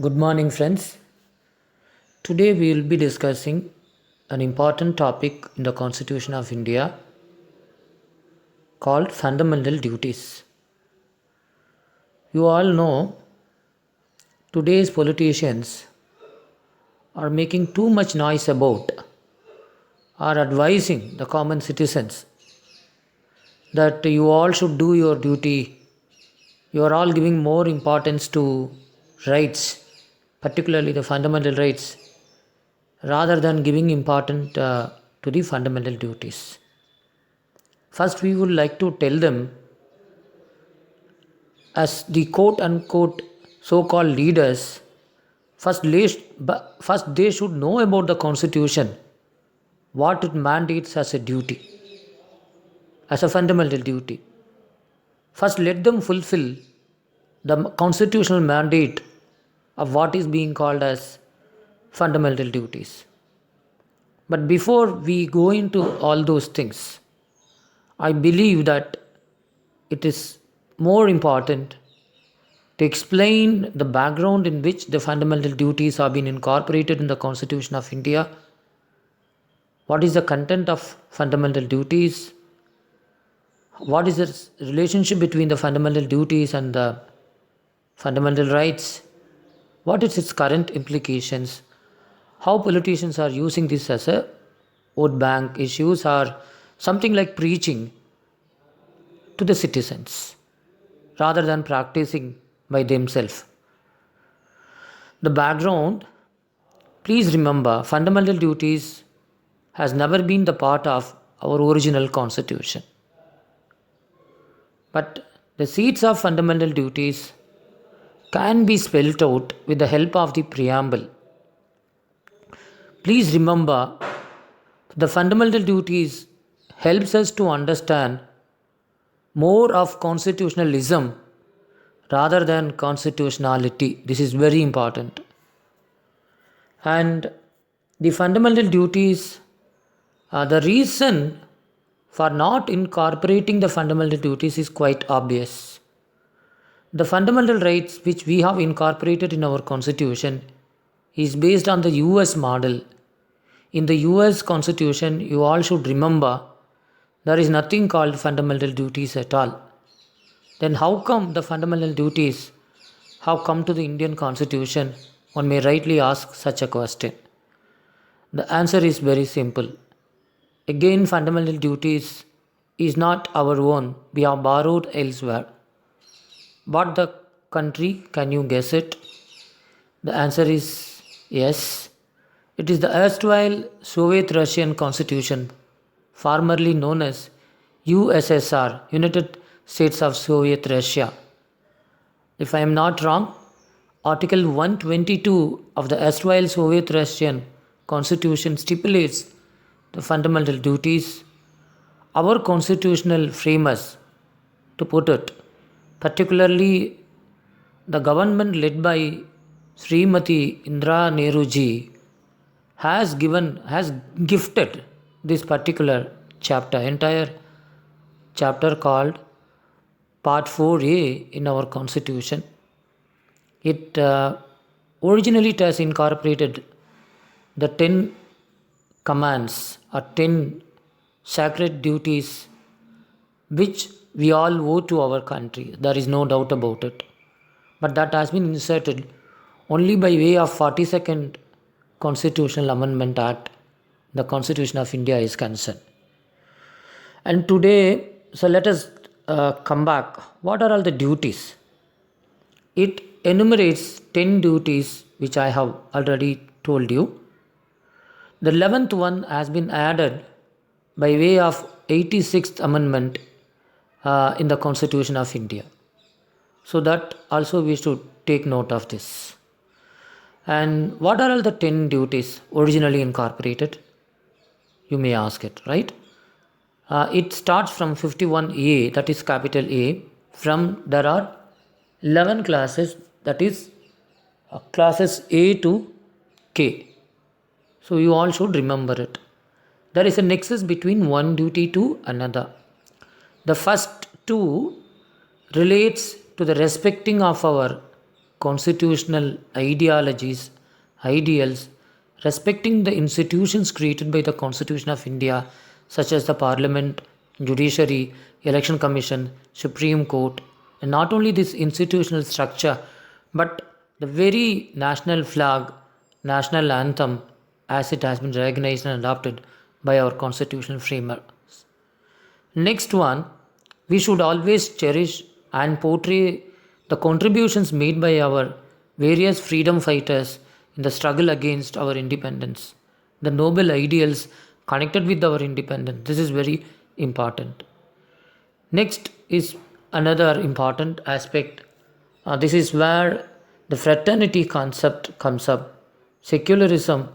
Good morning, friends. Today we will be discussing an important topic in the Constitution of India called fundamental duties. You all know today's politicians are making too much noise about, are advising the common citizens that you all should do your duty. You are all giving more importance to rights, particularly the fundamental rights, rather than giving importance to the fundamental duties. First, we would like to tell them, as the quote unquote so called leaders, first they should know about the constitution, what it mandates as a duty, as a fundamental duty. First, let them fulfill the constitutional mandate of what is being called as fundamental duties. But before we go into all those things, I believe that it is more important to explain the background in which the fundamental duties have been incorporated in the Constitution of India. What is the content of fundamental duties? What is the relationship between the fundamental duties and the fundamental rights? What is its current implications? How politicians are using this as a vote bank issues or something like preaching to the citizens rather than practicing by themselves. The background, please remember, fundamental duties has never been the part of our original constitution. But the seeds of fundamental duties can be spelled out with the help of the preamble. Please remember, the fundamental duties helps us to understand more of constitutionalism rather than constitutionality. This is very important. And the fundamental duties, the reason for not incorporating the fundamental duties is quite obvious. The fundamental rights which we have incorporated in our constitution is based on the US model. In the US constitution, you all should remember there is nothing called fundamental duties at all. Then how come the fundamental duties have come to the Indian constitution? One may rightly ask such a question. The answer is very simple. Again, fundamental duties is not our own. We have borrowed elsewhere. What the country? Can you guess it? The answer is yes. It is the erstwhile Soviet Russian constitution, formerly known as USSR, United States of Soviet Russia. If I am not wrong, Article 122 of the erstwhile Soviet Russian constitution stipulates the fundamental duties. Our constitutional framers, to put it, particularly the government led by Srimati Indira Nehru ji, has gifted this particular chapter, entire chapter called Part 4A in our constitution. It originally has incorporated the 10 commands or 10 sacred duties which we all owe to our country. There is no doubt about it. But that has been inserted only by way of 42nd Constitutional Amendment Act. The Constitution of India is concerned. And today, so let us come back. What are all the duties? It enumerates 10 duties which I have already told you. The 11th one has been added by way of 86th Amendment in the Constitution of India. So that also we should take note of this. And what are all the 10 duties originally incorporated? You may ask it, right? It starts from 51A, that is capital A. There are 11 classes, that is classes A to K. So you all should remember it. There is a nexus between one duty to another. The first two relates to the respecting of our constitutional ideals, respecting the institutions created by the Constitution of India, such as the Parliament, Judiciary, Election Commission, Supreme Court, and not only this institutional structure, but the very national flag, national anthem, as it has been recognized and adopted by our constitutional framework. Next one, we should always cherish and portray the contributions made by our various freedom fighters in the struggle against our independence, the noble ideals connected with our independence. This is very important. Next is another important aspect. This is where the fraternity concept comes up. Secularism,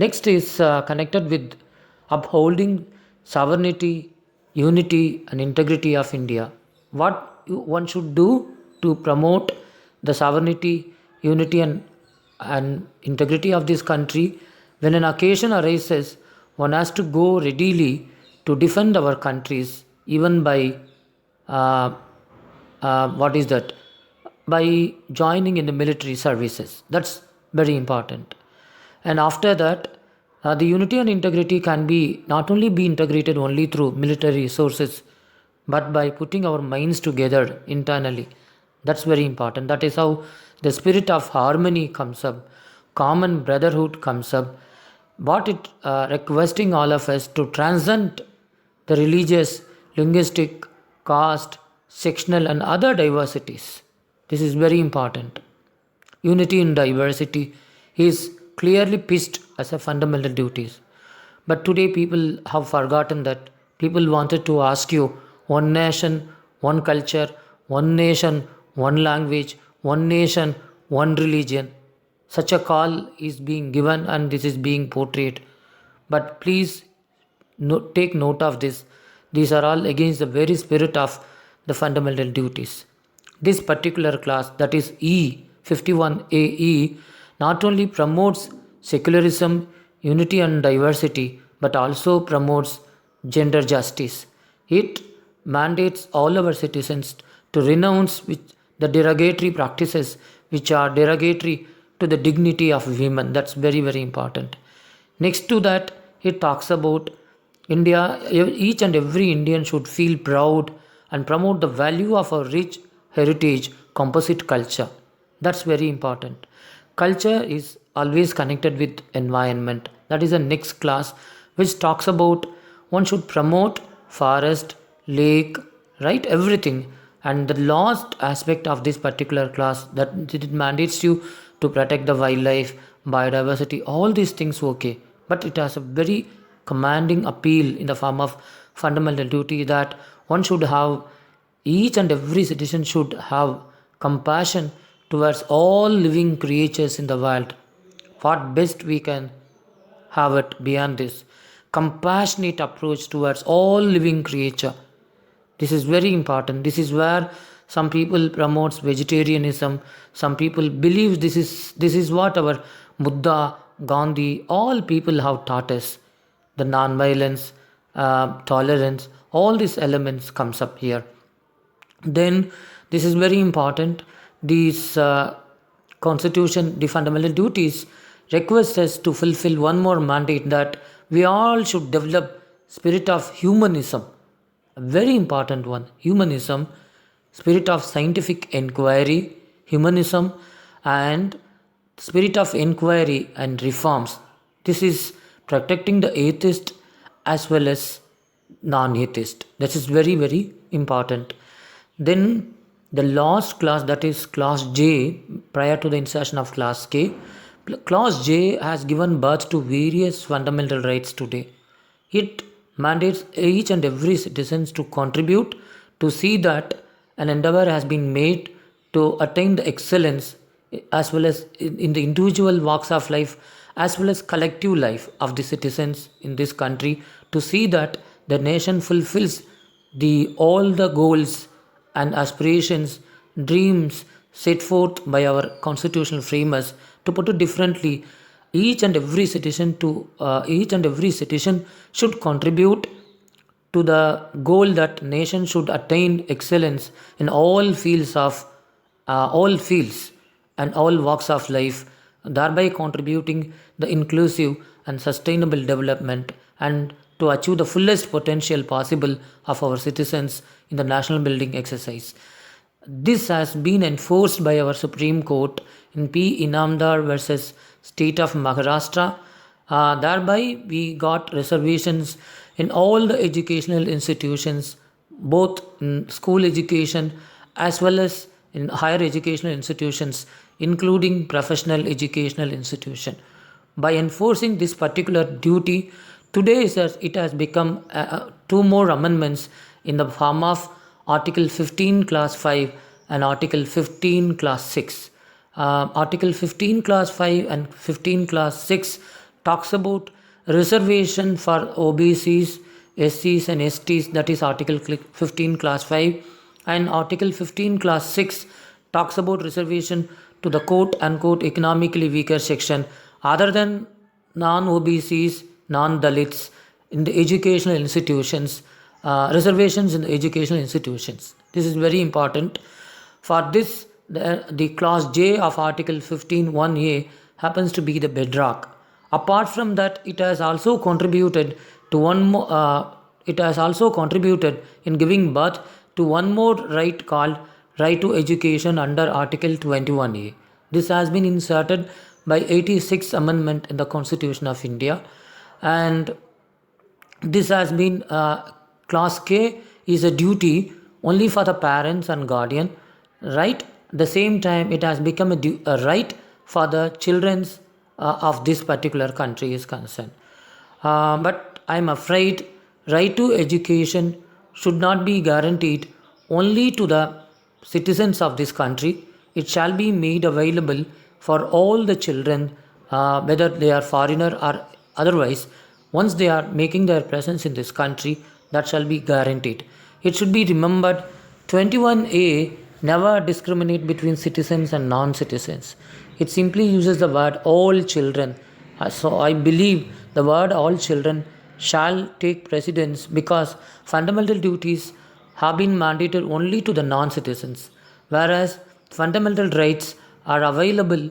next is connected with upholding sovereignty, unity, and integrity of India. What one should do to promote the sovereignty, unity, and integrity of this country? When an occasion arises, one has to go readily to defend our countries, even by what is that? By joining in the military services. That's very important. And after that, the unity and integrity can be not only be integrated only through military resources, but by putting our minds together internally. That's very important. That is how the spirit of harmony comes up, common brotherhood comes up. What it requesting all of us to transcend the religious, linguistic, caste, sectional, and other diversities. This is very important. Unity in diversity is clearly pitched as a fundamental duty. But today people have forgotten that. People wanted to ask you one nation, one culture, one nation, one language, one nation, one religion. Such a call is being given and this is being portrayed. But please take note of this. These are all against the very spirit of the fundamental duties. This particular class, that is E51AE, not only promotes secularism, unity and diversity, but also promotes gender justice. It mandates all our citizens to renounce the derogatory practices which are derogatory to the dignity of women. That's very, very important. Next to that, it talks about India, each and every Indian should feel proud and promote the value of our rich heritage, composite culture. That's very important. Culture is always connected with environment. That is the next class which talks about one should promote forest, lake, right, everything. And the last aspect of this particular class, that it mandates you to protect the wildlife, biodiversity, all these things okay. But it has a very commanding appeal in the form of fundamental duty that one should have, each and every citizen should have compassion towards all living creatures in the world. What best we can have it beyond this? Compassionate approach towards all living creature. This is very important. This is where some people promotes vegetarianism. Some people believe this is what our Buddha, Gandhi, all people have taught us. The non-violence, tolerance, all these elements comes up here. Then this is very important. These constitution, the fundamental duties request us to fulfill one more mandate, that we all should develop spirit of humanism. A very important one. Humanism, spirit of scientific inquiry, humanism, and spirit of inquiry and reforms. This is protecting the atheist as well as non-atheist. This is very, very important. Then the last class, that is class J, prior to the insertion of class K. Class J has given birth to various fundamental rights today. It mandates each and every citizen to contribute to see that an endeavor has been made to attain the excellence as well as in the individual walks of life as well as collective life of the citizens in this country, to see that the nation fulfills all the goals and aspirations, dreams set forth by our constitutional framers. To put it differently, each and every citizen should contribute to the goal that nation should attain excellence in all fields of all fields and all walks of life, thereby contributing the inclusive and sustainable development and to achieve the fullest potential possible of our citizens in the national building exercise. This has been enforced by our Supreme Court in P. Inamdar versus State of Maharashtra. Thereby, we got reservations in all the educational institutions, both in school education as well as in higher educational institutions, including professional educational institution. By enforcing this particular duty, today it has become two more amendments in the form of Article 15 Class 5 and Article 15 Class 6. Article 15 Class 5 and 15 Class 6 talks about reservation for OBCs, SCs and STs, that is Article 15 Class 5, and Article 15 Class 6 talks about reservation to the quote unquote economically weaker section other than non-OBCs, non-Dalits in the educational institutions, reservations in the educational institutions. This is very important. For this, the clause J of Article 15(1)(a) happens to be the bedrock. Apart from that, it has also contributed to one more. It has also contributed in giving birth to one more right called right to education under Article 21(a). This has been inserted by 86th Amendment in the Constitution of India, and this has been Class K is a duty only for the parents and guardian, right? At the same time, it has become a right for the children's of this particular country is concerned. But I'm afraid right to education should not be guaranteed only to the citizens of this country. It shall be made available for all the children, whether they are foreigner or otherwise. Once they are making their presence in this country, that shall be guaranteed. It should be remembered 21A never discriminate between citizens and non-citizens. It simply uses the word all children. So I believe the word all children shall take precedence because fundamental duties have been mandated only to the non-citizens, whereas fundamental rights are available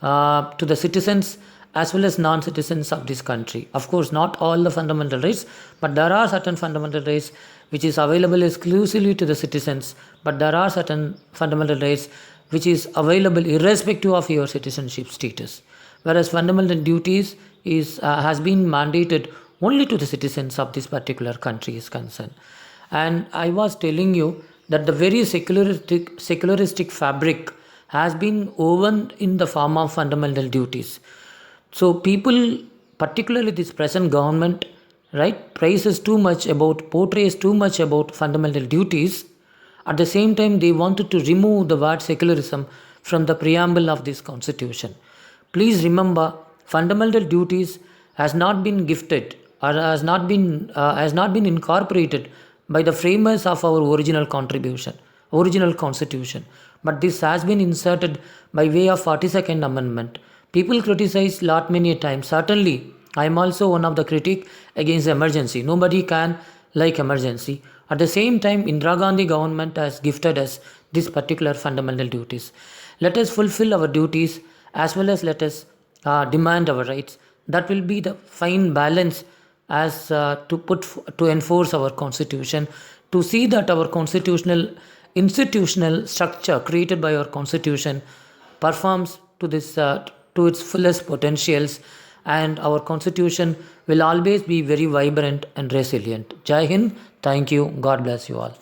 to the citizens as well as non-citizens of this country. Of course, not all the fundamental rights, but there are certain fundamental rights which is available exclusively to the citizens, but there are certain fundamental rights which is available irrespective of your citizenship status, whereas fundamental duties has been mandated only to the citizens of this particular country is concerned. And I was telling you that the very secularistic fabric has been woven in the form of fundamental duties. So people, particularly this present government, right, portrays too much about fundamental duties. At the same time, they wanted to remove the word secularism from the preamble of this constitution. Please remember, fundamental duties has not been gifted or has not been incorporated by the framers of our original constitution, but this has been inserted by way of 42nd Amendment. People criticize lot many times. Certainly, I am also one of the critic against emergency. Nobody can like emergency. At the same time, Indira Gandhi government has gifted us this particular fundamental duties. Let us fulfill our duties as well as let us demand our rights. That will be the fine balance as to enforce our constitution, to see that our institutional structure created by our constitution performs to its fullest potentials, and our constitution will always be very vibrant and resilient. Jai Hind. Thank you. God bless you all.